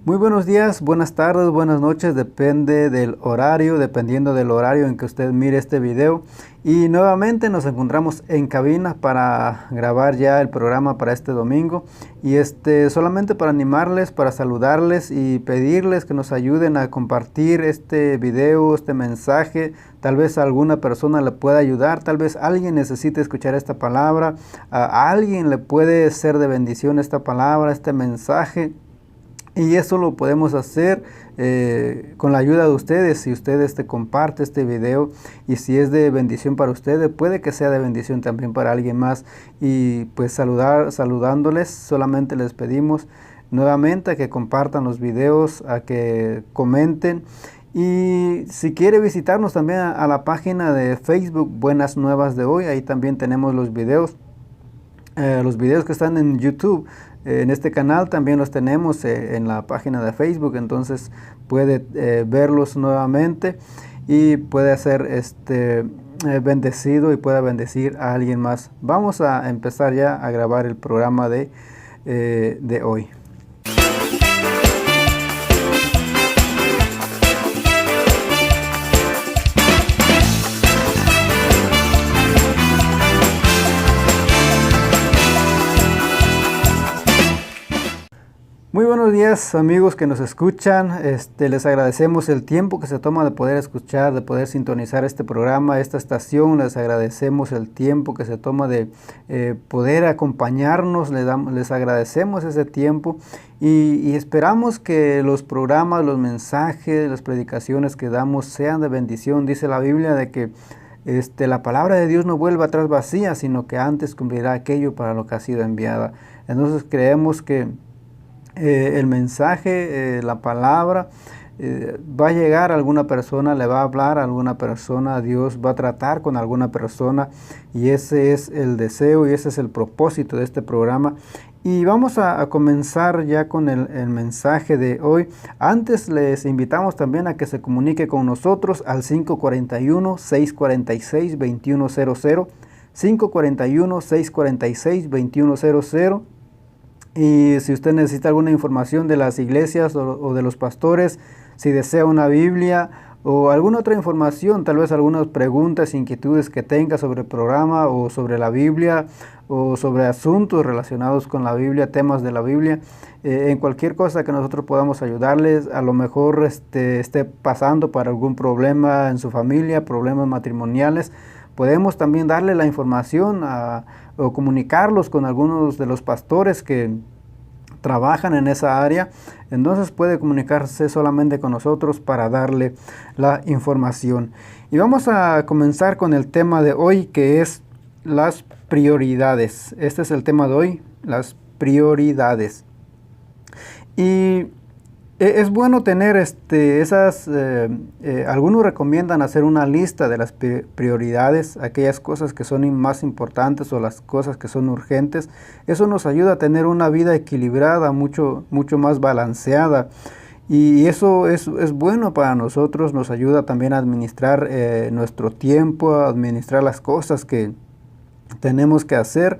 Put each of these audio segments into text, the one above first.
Muy buenos días, buenas tardes, buenas noches, depende del horario, dependiendo del horario en que usted mire este video. Y nuevamente nos encontramos en cabina para grabar ya el programa para este domingo. Y solamente para animarles, para saludarles y pedirles que nos ayuden a compartir este video, este mensaje. Tal vez a alguna persona le pueda ayudar, tal vez alguien necesite escuchar esta palabra, a alguien le puede ser de bendición esta palabra, este mensaje. Y eso lo podemos hacer con la ayuda de ustedes. Si ustedes comparte este video y si es de bendición para ustedes, puede que sea de bendición también para alguien más. Y pues saludándoles, solamente les pedimos nuevamente a que compartan los videos, a que comenten. Y si quiere visitarnos también a la página de Facebook Buenas Nuevas de Hoy, ahí también tenemos los videos que están en YouTube. En este canal también los tenemos en la página de Facebook, entonces puede verlos nuevamente y puede ser bendecido y pueda bendecir a alguien más. Vamos a empezar ya a grabar el programa de hoy. Muy buenos días amigos que nos escuchan, les agradecemos el tiempo que se toma de poder escuchar, de poder sintonizar este programa, esta estación. Les agradecemos el tiempo que se toma de poder acompañarnos, les agradecemos ese tiempo y esperamos que los programas, los mensajes, las predicaciones que damos sean de bendición. Dice la Biblia de que la palabra de Dios no vuelve atrás vacía, sino que antes cumplirá aquello para lo que ha sido enviada. Entonces creemos que el mensaje, la palabra, va a llegar a alguna persona, le va a hablar a alguna persona, Dios va a tratar con alguna persona, y ese es el deseo y ese es el propósito de este programa. Y vamos a comenzar ya con el mensaje de hoy. Antes les invitamos también a que se comunique con nosotros al 541-646-2100, 541-646-2100. Y si usted necesita alguna información de las iglesias o de los pastores, si desea una Biblia o alguna otra información, tal vez algunas preguntas, inquietudes que tenga sobre el programa o sobre la Biblia o sobre asuntos relacionados con la Biblia, temas de la Biblia, en cualquier cosa que nosotros podamos ayudarles, a lo mejor esté pasando por algún problema en su familia, problemas matrimoniales, podemos también darle la información o comunicarlos con algunos de los pastores que trabajan en esa área. Entonces puede comunicarse solamente con nosotros para darle la información. Y vamos a comenzar con el tema de hoy, que es las prioridades. Este es el tema de hoy, las prioridades. Y es bueno tener algunos recomiendan hacer una lista de las prioridades, aquellas cosas que son más importantes o las cosas que son urgentes. Eso nos ayuda a tener una vida equilibrada, mucho más balanceada. Y eso es bueno para nosotros, nos ayuda también a administrar nuestro tiempo, a administrar las cosas que tenemos que hacer.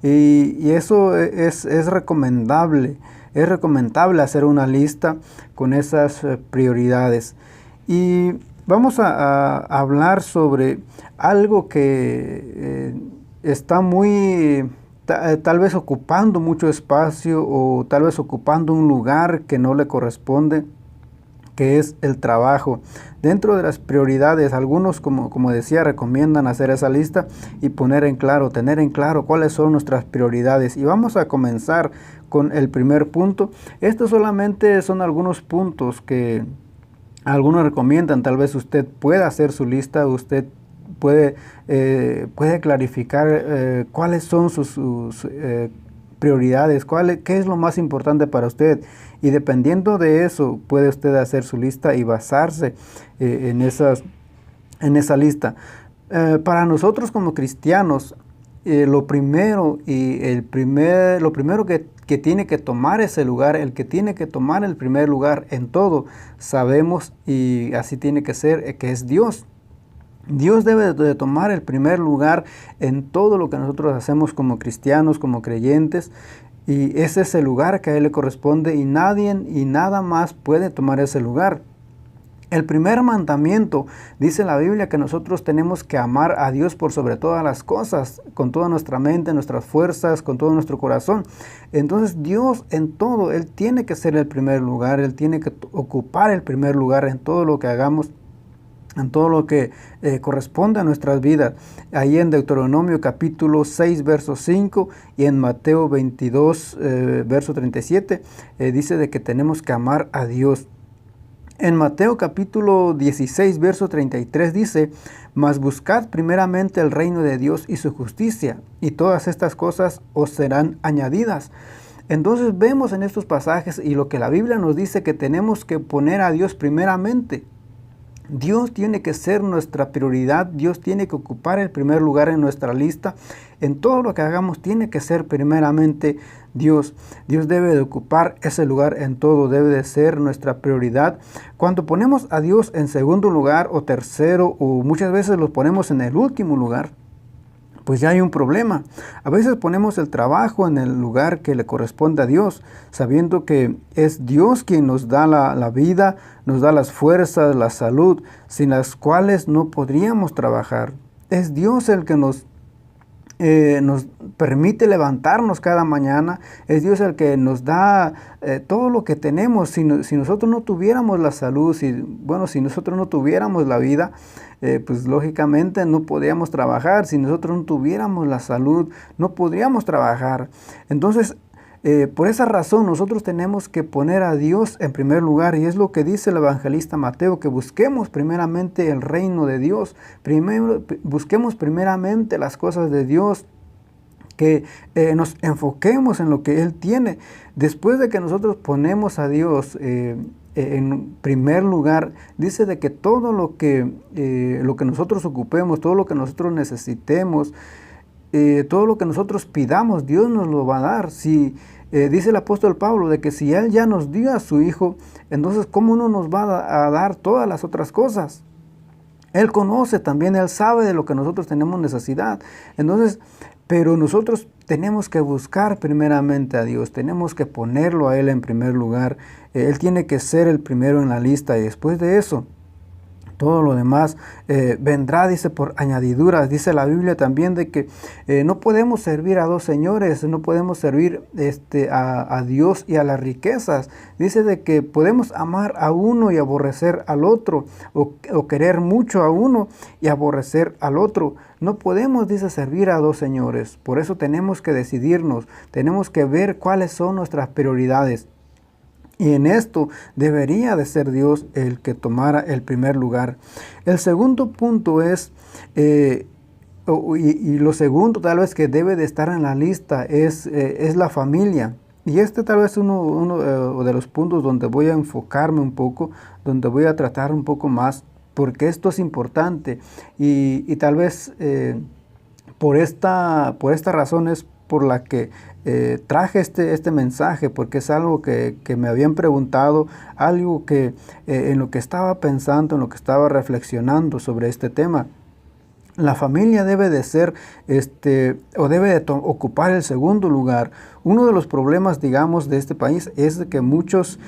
Y eso es recomendable. Es recomendable hacer una lista con esas prioridades. Y vamos a hablar sobre algo que está tal vez ocupando mucho espacio o tal vez ocupando un lugar que no le corresponde, que es el trabajo. Dentro de las prioridades, algunos, como decía, recomiendan hacer esa lista y tener en claro cuáles son nuestras prioridades. Y vamos a comenzar con el primer punto. Estos solamente son algunos puntos que algunos recomiendan. Tal vez usted pueda hacer su lista, usted puede clarificar cuáles son sus prioridades, qué es lo más importante para usted, y dependiendo de eso puede usted hacer su lista y basarse en esa lista. Para nosotros como cristianos, lo primero que tiene que tomar ese lugar, el que tiene que tomar el primer lugar en todo, sabemos, y así tiene que ser, que es Dios. Dios debe de tomar el primer lugar en todo lo que nosotros hacemos como cristianos, como creyentes. Y ese es el lugar que a Él le corresponde y nadie y nada más puede tomar ese lugar. El primer mandamiento, dice la Biblia, que nosotros tenemos que amar a Dios por sobre todas las cosas, con toda nuestra mente, nuestras fuerzas, con todo nuestro corazón. Entonces Dios en todo, Él tiene que ser el primer lugar, Él tiene que ocupar el primer lugar en todo lo que hagamos, en todo lo que corresponde a nuestras vidas. Ahí en Deuteronomio capítulo 6, verso 5 y en Mateo 22, verso 37, dice de que tenemos que amar a Dios. En Mateo capítulo 16, verso 33 dice, mas buscad primeramente el reino de Dios y su justicia, y todas estas cosas os serán añadidas. Entonces vemos en estos pasajes y lo que la Biblia nos dice que tenemos que poner a Dios primeramente. Dios tiene que ser nuestra prioridad, Dios tiene que ocupar el primer lugar en nuestra lista. En todo lo que hagamos tiene que ser primeramente Dios. Dios debe de ocupar ese lugar en todo, debe de ser nuestra prioridad. Cuando ponemos a Dios en segundo lugar o tercero, o muchas veces los ponemos en el último lugar, pues ya hay un problema. A veces ponemos el trabajo en el lugar que le corresponde a Dios, sabiendo que es Dios quien nos da la vida, nos da las fuerzas, la salud, sin las cuales no podríamos trabajar. Es Dios el que nos permite levantarnos cada mañana, es Dios el que nos da todo lo que tenemos. Si nosotros no tuviéramos la salud, si nosotros no tuviéramos la vida, pues lógicamente no podríamos trabajar. Si nosotros no tuviéramos la salud, no podríamos trabajar. Entonces, por esa razón nosotros tenemos que poner a Dios en primer lugar, y es lo que dice el evangelista Mateo, que busquemos primeramente el reino de Dios, busquemos primeramente las cosas de Dios, que nos enfoquemos en lo que Él tiene. Después de que nosotros ponemos a Dios en primer lugar, dice de que todo lo que nosotros ocupemos, todo lo que nosotros necesitemos, todo lo que nosotros pidamos, Dios nos lo va a dar. Si dice el apóstol Pablo de que si Él ya nos dio a su Hijo, entonces ¿cómo no nos va a dar todas las otras cosas? Él conoce también, Él sabe de lo que nosotros tenemos necesidad. Entonces, pero nosotros tenemos que buscar primeramente a Dios, tenemos que ponerlo a Él en primer lugar. Él tiene que ser el primero en la lista, y después de eso, todo lo demás vendrá, dice, por añadiduras. Dice la Biblia también de que no podemos servir a dos señores, no podemos servir a Dios y a las riquezas. Dice de que podemos amar a uno y aborrecer al otro, o querer mucho a uno y aborrecer al otro. No podemos, dice, servir a dos señores. Por eso tenemos que decidirnos, tenemos que ver cuáles son nuestras prioridades. Y en esto debería de ser Dios el que tomara el primer lugar. El segundo punto es, y lo segundo tal vez que debe de estar en la lista es la familia. Y tal vez uno de los puntos donde voy a enfocarme un poco, donde voy a tratar un poco más, porque esto es importante. Y tal vez por esta razón es por la que traje este mensaje, porque es algo que me habían preguntado, algo que en lo que estaba pensando, en lo que estaba reflexionando sobre este tema. La familia debe de ser, o debe de ocupar el segundo lugar. Uno de los problemas, digamos, de este país es que muchas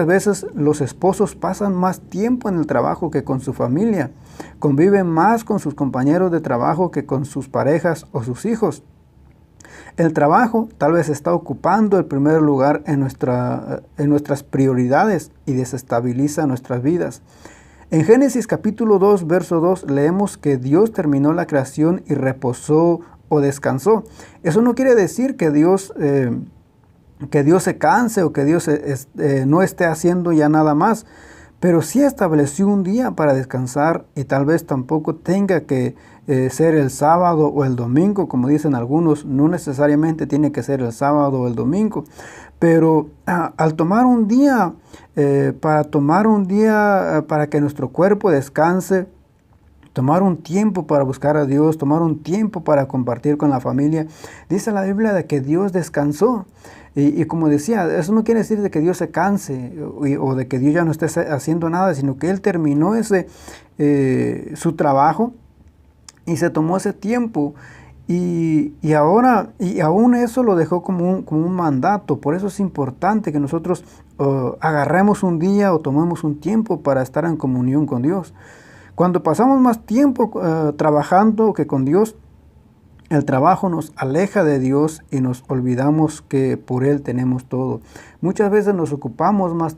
veces los esposos pasan más tiempo en el trabajo que con su familia. Conviven más con sus compañeros de trabajo que con sus parejas o sus hijos. El trabajo tal vez está ocupando el primer lugar en nuestras prioridades y desestabiliza nuestras vidas. En Génesis capítulo 2, verso 2, leemos que Dios terminó la creación y reposó o descansó. Eso no quiere decir que Dios se canse o que Dios no esté haciendo ya nada más, pero sí estableció un día para descansar, y tal vez tampoco tenga que ser el sábado o el domingo, como dicen algunos. No necesariamente tiene que ser el sábado o el domingo, pero al tomar un día, para que nuestro cuerpo descanse, tomar un tiempo para buscar a Dios, tomar un tiempo para compartir con la familia, dice la Biblia de que Dios descansó. Y como decía, eso no quiere decir de que Dios se canse o de que Dios ya no esté haciendo nada, sino que Él terminó su trabajo y se tomó ese tiempo. Y ahora, y aún eso lo dejó como un mandato. Por eso es importante que nosotros agarremos un día o tomemos un tiempo para estar en comunión con Dios. Cuando pasamos más tiempo trabajando que con Dios, el trabajo nos aleja de Dios y nos olvidamos que por Él tenemos todo. Muchas veces nos ocupamos más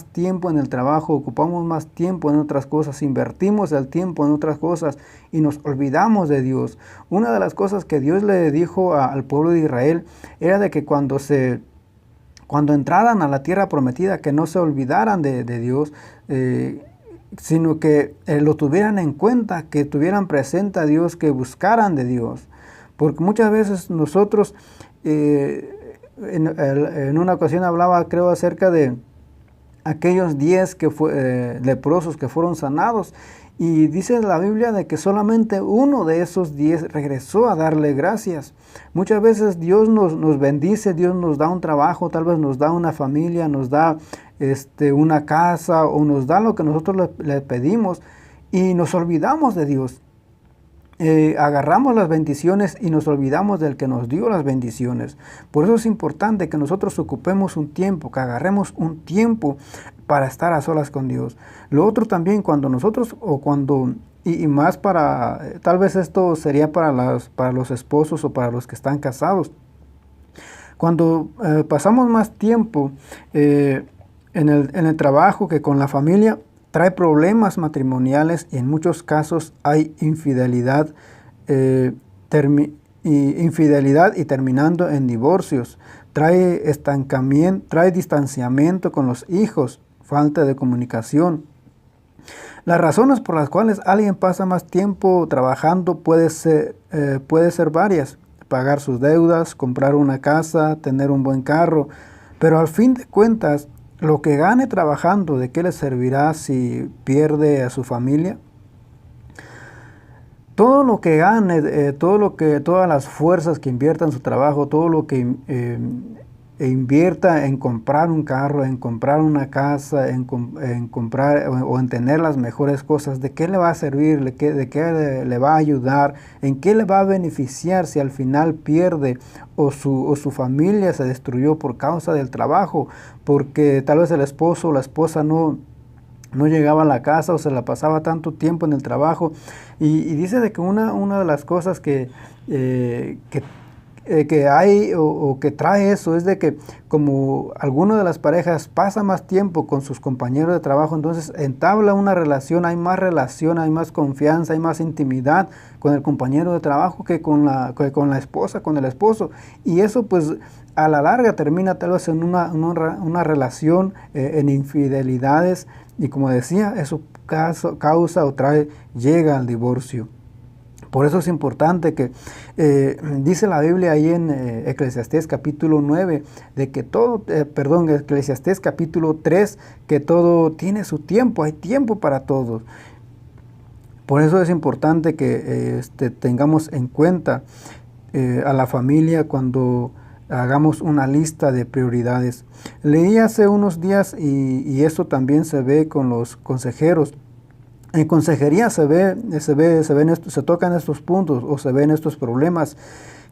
tiempo en el trabajo, ocupamos más tiempo en otras cosas, invertimos el tiempo en otras cosas y nos olvidamos de Dios. Una de las cosas que Dios le dijo al pueblo de Israel era de que cuando entraran a la tierra prometida, que no se olvidaran de Dios, sino que lo tuvieran en cuenta, que tuvieran presente a Dios, que buscaran de Dios. Porque muchas veces nosotros, en una ocasión hablaba, creo, acerca de aquellos 10 leprosos que fueron sanados, y dice la Biblia de que solamente uno de esos 10 regresó a darle gracias. Muchas veces Dios nos bendice, Dios nos da un trabajo, tal vez nos da una familia, nos da una casa o nos da lo que nosotros le pedimos y nos olvidamos de Dios. Agarramos las bendiciones y nos olvidamos del que nos dio las bendiciones. Por eso es importante que nosotros ocupemos un tiempo, que agarremos un tiempo para estar a solas con Dios. Lo otro también, cuando nosotros, y más tal vez esto sería para los esposos o para los que están casados. Cuando pasamos más tiempo en el trabajo que con la familia, trae problemas matrimoniales y en muchos casos hay infidelidad, infidelidad y terminando en divorcios. Trae estancamiento, trae distanciamiento con los hijos, falta de comunicación. Las razones por las cuales alguien pasa más tiempo trabajando puede ser varias. Pagar sus deudas, comprar una casa, tener un buen carro, pero al fin de cuentas, lo que gane trabajando, ¿de qué le servirá si pierde a su familia? Todo lo que gane, todas las fuerzas que invierta en su trabajo, todo lo que invierta en comprar un carro, en comprar una casa, en comprar o en tener las mejores cosas, ¿de qué le va a servir? ¿De qué le va a ayudar? ¿En qué le va a beneficiar si al final pierde o su familia se destruyó por causa del trabajo? Porque tal vez el esposo o la esposa no llegaba a la casa o se la pasaba tanto tiempo en el trabajo. Y dice de que una de las cosas que hay o que trae eso es de que como alguna de las parejas pasa más tiempo con sus compañeros de trabajo, entonces entabla una relación, hay más confianza, hay más intimidad con el compañero de trabajo que con la esposa, con el esposo. Y eso pues a la larga termina tal vez en una relación en infidelidades y como decía, eso causa o llega al divorcio. Por eso es importante que, dice la Biblia ahí en Eclesiastés capítulo 9, de que Eclesiastés capítulo 3, que todo tiene su tiempo, hay tiempo para todo. Por eso es importante que tengamos en cuenta a la familia cuando hagamos una lista de prioridades. Leí hace unos días y eso también se ve con los consejeros. En consejería se tocan estos puntos o se ven estos problemas,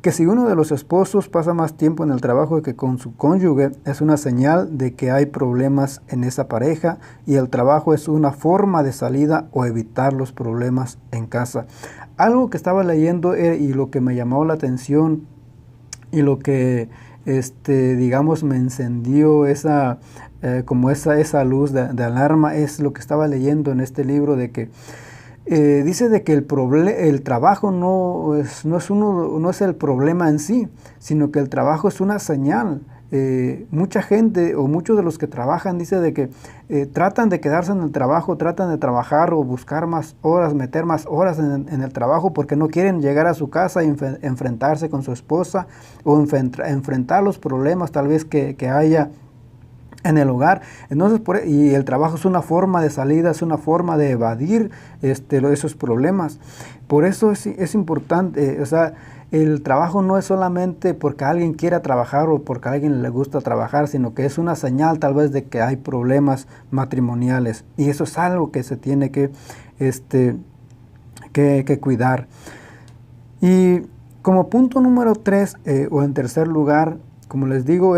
que si uno de los esposos pasa más tiempo en el trabajo que con su cónyuge, es una señal de que hay problemas en esa pareja y el trabajo es una forma de salida o evitar los problemas en casa. Algo que estaba leyendo y lo que me llamó la atención y lo que digamos me encendió esa luz de alarma es lo que estaba leyendo en este libro, de que dice de que el trabajo no es el problema en sí, sino que el trabajo es una señal. Mucha gente o muchos de los que trabajan dice de que tratan de quedarse en el trabajo, tratan de trabajar o buscar más horas, meter más horas en el trabajo porque no quieren llegar a su casa y enfrentarse con su esposa o enfrentar los problemas tal vez que haya en el hogar. Entonces, y el trabajo es una forma de salida, es una forma de evadir esos problemas. Por eso es importante, el trabajo no es solamente porque alguien quiera trabajar o porque a alguien le gusta trabajar, sino que es una señal tal vez de que hay problemas matrimoniales. Y eso es algo que se tiene que cuidar. Y como punto número 3, o en tercer lugar, como les digo,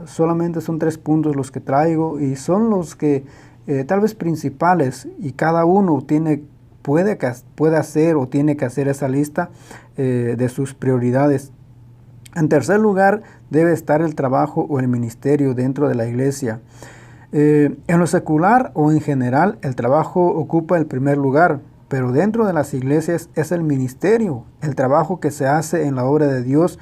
solamente son 3 puntos los que traigo y son los que tal vez principales, y cada uno puede hacer o tiene que hacer esa lista de sus prioridades. En tercer lugar, debe estar el trabajo o el ministerio dentro de la iglesia. En lo secular o en general, el trabajo ocupa el primer lugar, pero dentro de las iglesias es el ministerio, el trabajo que se hace en la obra de Dios,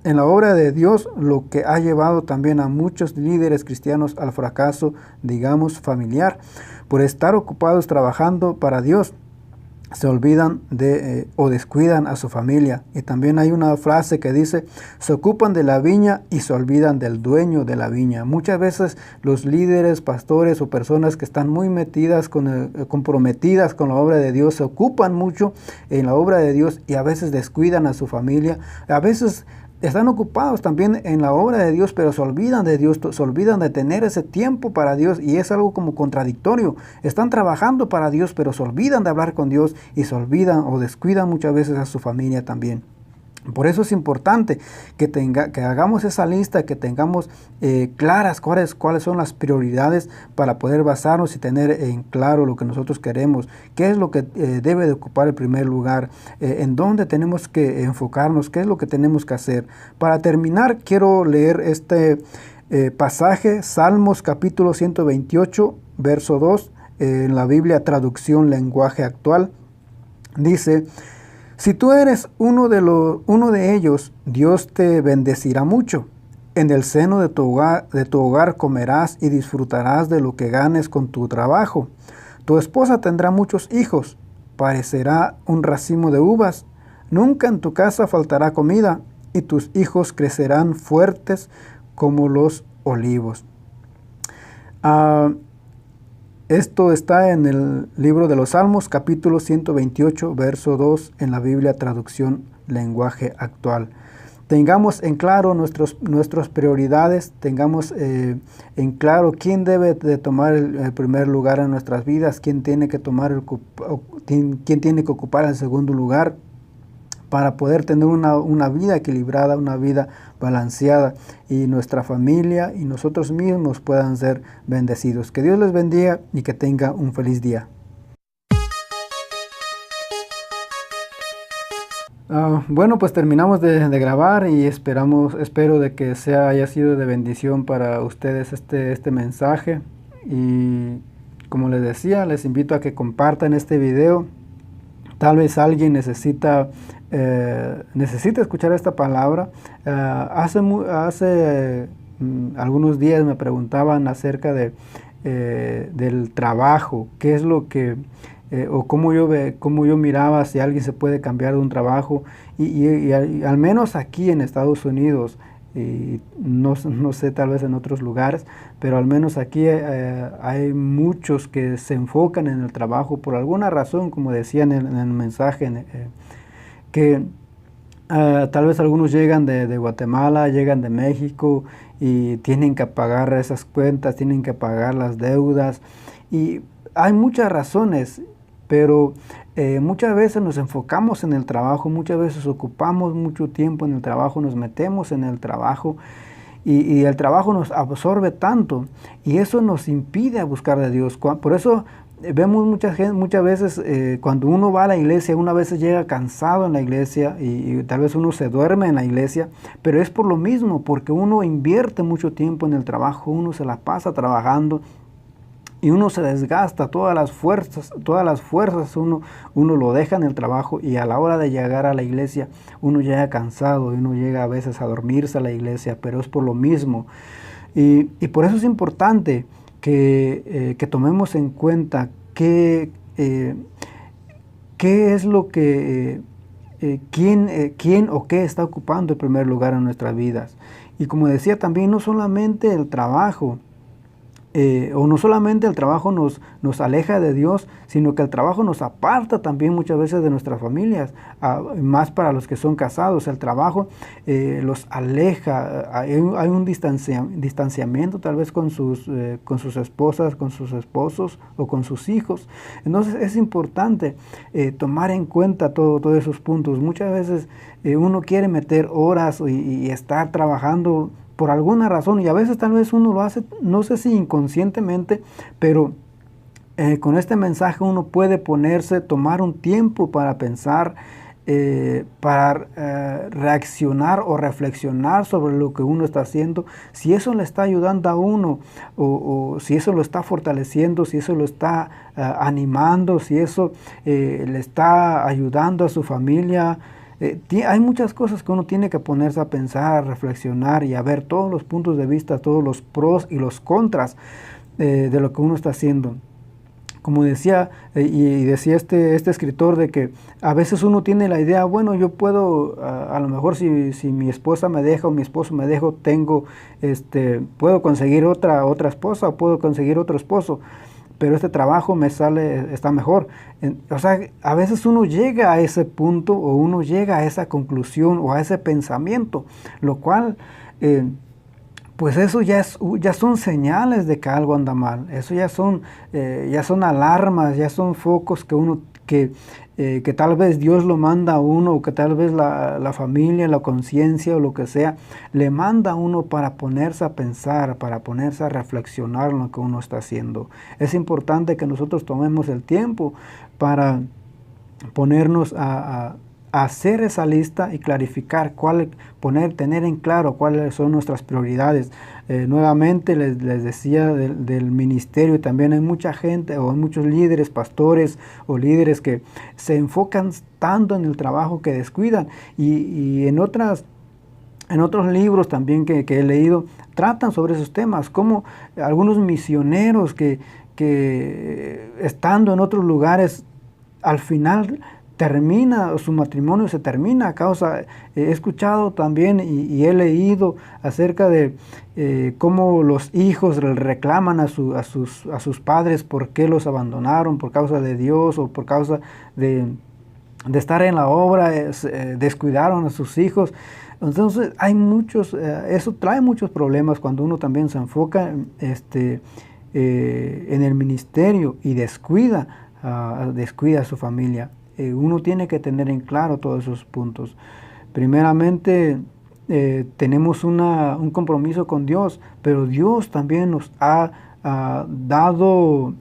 en la obra de Dios, lo que ha llevado también a muchos líderes cristianos al fracaso, digamos, familiar, por estar ocupados trabajando para Dios. Se olvidan o descuidan a su familia. Y también hay una frase que dice: se ocupan de la viña y se olvidan del dueño de la viña. Muchas veces los líderes, pastores o personas que están muy comprometidas con la obra de Dios, se ocupan mucho en la obra de Dios y a veces descuidan a su familia. A veces están ocupados también en la obra de Dios, pero se olvidan de Dios, se olvidan de tener ese tiempo para Dios, y es algo como contradictorio. Están trabajando para Dios, pero se olvidan de hablar con Dios y se olvidan o descuidan muchas veces a su familia también. Por eso es importante que hagamos esa lista, que tengamos claras cuáles son las prioridades para poder basarnos y tener en claro lo que nosotros queremos, qué es lo que debe de ocupar el primer lugar, en dónde tenemos que enfocarnos, qué es lo que tenemos que hacer. Para terminar, quiero leer este pasaje, Salmos capítulo 128, verso 2, en la Biblia traducción lenguaje actual. Dice: si tú eres uno de ellos, Dios te bendecirá mucho. En el seno de tu hogar comerás y disfrutarás de lo que ganes con tu trabajo. Tu esposa tendrá muchos hijos, parecerá un racimo de uvas. Nunca en tu casa faltará comida, y tus hijos crecerán fuertes como los olivos. Esto está en el libro de los Salmos, capítulo 128, verso 2, en la Biblia traducción lenguaje actual. Tengamos en claro nuestras prioridades, tengamos en claro quién debe de tomar el primer lugar en nuestras vidas, quién tiene que ocupar el segundo lugar, para poder tener una vida equilibrada, una vida balanceada, y nuestra familia y nosotros mismos puedan ser bendecidos. Que Dios les bendiga y que tenga un feliz día. Bueno, pues terminamos de grabar y espero de que haya sido de bendición para ustedes este mensaje. Y como les decía, les invito a que compartan este video. Tal vez alguien necesita escuchar esta palabra. Hace algunos días me preguntaban acerca del trabajo, qué es lo que, o cómo yo miraba si alguien se puede cambiar de un trabajo, y al menos aquí en Estados Unidos, y no sé tal vez en otros lugares, pero al menos aquí hay muchos que se enfocan en el trabajo por alguna razón, como decían en el mensaje, que tal vez algunos llegan de Guatemala, llegan de México y tienen que pagar esas cuentas, tienen que pagar las deudas, y hay muchas razones, pero muchas veces nos enfocamos en el trabajo, muchas veces ocupamos mucho tiempo en el trabajo, nos metemos en el trabajo, y el trabajo nos absorbe tanto, y eso nos impide buscar de Dios. Por eso vemos muchas veces cuando uno va a la iglesia, uno a veces llega cansado en la iglesia y tal vez uno se duerme en la iglesia, pero es por lo mismo, porque uno invierte mucho tiempo en el trabajo, uno se la pasa trabajando y uno se desgasta, todas las fuerzas uno lo deja en el trabajo, y a la hora de llegar a la iglesia uno llega cansado y uno llega a veces a dormirse a la iglesia, pero es por lo mismo. Y por eso es importante que tomemos en cuenta qué es lo que, quién o qué está ocupando el primer lugar en nuestras vidas. Y como decía también, no solamente el trabajo, o no solamente el trabajo nos aleja de Dios, sino que el trabajo nos aparta también muchas veces de nuestras familias, más para los que son casados. El trabajo los aleja, hay un distanciamiento tal vez con sus esposas, con sus esposos o con sus hijos. Entonces es importante tomar en cuenta todos esos puntos. Muchas veces uno quiere meter horas y estar trabajando por alguna razón, y a veces tal vez uno lo hace, no sé si inconscientemente, pero con este mensaje uno puede tomar un tiempo para pensar, para reaccionar o reflexionar sobre lo que uno está haciendo, si eso le está ayudando a uno, o si eso lo está fortaleciendo, si eso lo está animando, si eso le está ayudando a su familia. Hay muchas cosas que uno tiene que ponerse a pensar, a reflexionar y a ver todos los puntos de vista, todos los pros y los contras de lo que uno está haciendo. Como decía, y decía este escritor, de que a veces uno tiene la idea, bueno, yo puedo, a lo mejor si mi esposa me deja o mi esposo me deja, puedo conseguir otra esposa o puedo conseguir otro esposo, pero este trabajo está mejor. O sea, a veces uno llega a ese punto, o uno llega a esa conclusión o a ese pensamiento, lo cual, pues eso ya son señales de que algo anda mal. Eso ya son alarmas, ya son focos que tal vez Dios lo manda a uno, o que tal vez la familia, la conciencia o lo que sea, le manda a uno para ponerse a pensar, para ponerse a reflexionar en lo que uno está haciendo. Es importante que nosotros tomemos el tiempo para ponernos a hacer esa lista y clarificar tener en claro cuáles son nuestras prioridades. Nuevamente les decía del ministerio, también hay mucha gente, o hay muchos líderes, pastores o líderes, que se enfocan tanto en el trabajo que descuidan, y en otros libros también que he leído, tratan sobre esos temas, como algunos misioneros que estando en otros lugares, al final su matrimonio se termina a causa. He escuchado también y he leído acerca de cómo los hijos le reclaman a sus padres por qué los abandonaron, por causa de Dios o por causa de estar en la obra, descuidaron a sus hijos. Entonces eso trae muchos problemas cuando uno también se enfoca en el ministerio y descuida a su familia. Uno tiene que tener en claro todos esos puntos. Primeramente, tenemos un compromiso con Dios, pero Dios también nos ha dado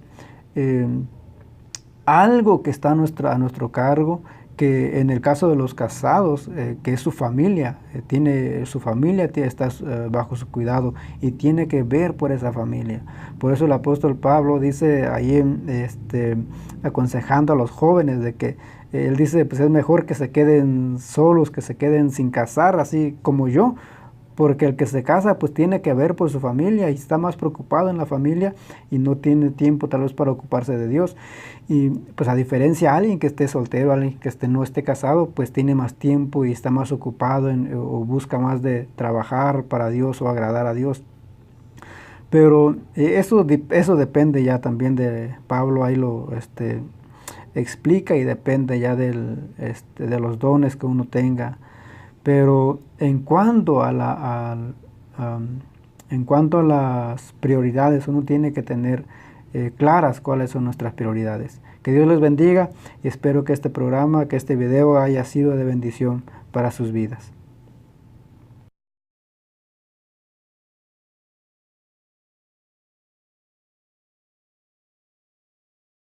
algo que está a nuestro cargo, que en el caso de los casados, que es su familia, está bajo su cuidado, y tiene que ver por esa familia. Por eso el apóstol Pablo dice ahí, aconsejando a los jóvenes, de que él dice, pues es mejor que se queden solos, que se queden sin casar, así como yo, porque el que se casa pues tiene que ver por su familia y está más preocupado en la familia y no tiene tiempo tal vez para ocuparse de Dios. Y pues a diferencia de alguien que esté soltero, alguien que no esté casado, pues tiene más tiempo y está más ocupado o busca más de trabajar para Dios o agradar a Dios. Pero eso depende ya también de Pablo, ahí lo explica, y depende ya de los dones que uno tenga. Pero en cuanto a las prioridades, uno tiene que tener claras cuáles son nuestras prioridades. Que Dios les bendiga, y espero que este programa, que este video haya sido de bendición para sus vidas.